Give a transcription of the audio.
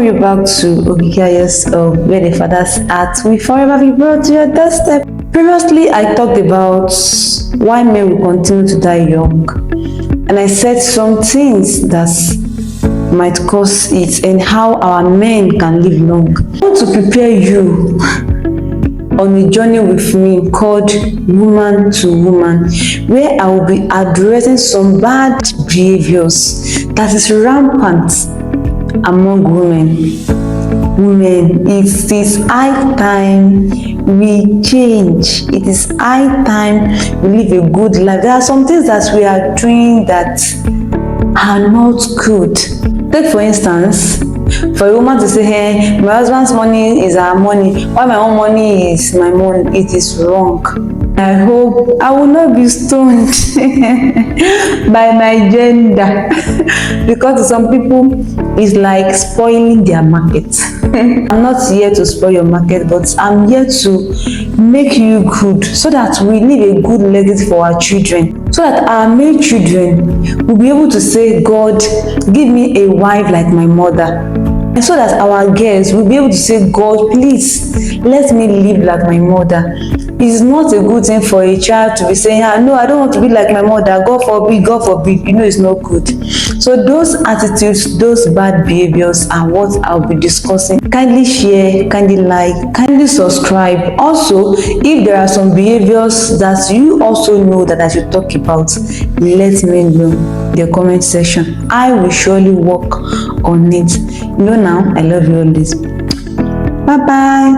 welcome you back to OkikiayosHub, where the Father's heart will forever be brought to your doorstep. Previously, I talked about why men will continue to die young, and I said some things that might cause it and how our men can live long. I want to prepare you on a journey with me called Woman to Woman, where I will be addressing some bad behaviors that is rampant among women. It is high time we change. It is high time we live a good life. There are some things that we are doing that are not good. Take for instance, for a woman to say, hey, my husband's money is our money, while my own money is my money, it is wrong. I hope I will not be stoned by my gender because to some people it's like spoiling their market. I'm not here to spoil your market, but I'm here to make you good so that we leave a good legacy for our children, so that our male children will be able to say, God, give me a wife like my mother. And so that our girls will be able to say, God, please let me live like my mother. It's not a good thing for a child to be saying, no, I don't want to be like my mother. God forbid. You know it's not good. So those attitudes, those bad behaviors are what I'll be discussing. Kindly share, kindly like, kindly subscribe. Also, if there are some behaviors that you also know that I should talk about, let me know in the comment section. I will surely work on it. You know now, I love you always. Bye bye.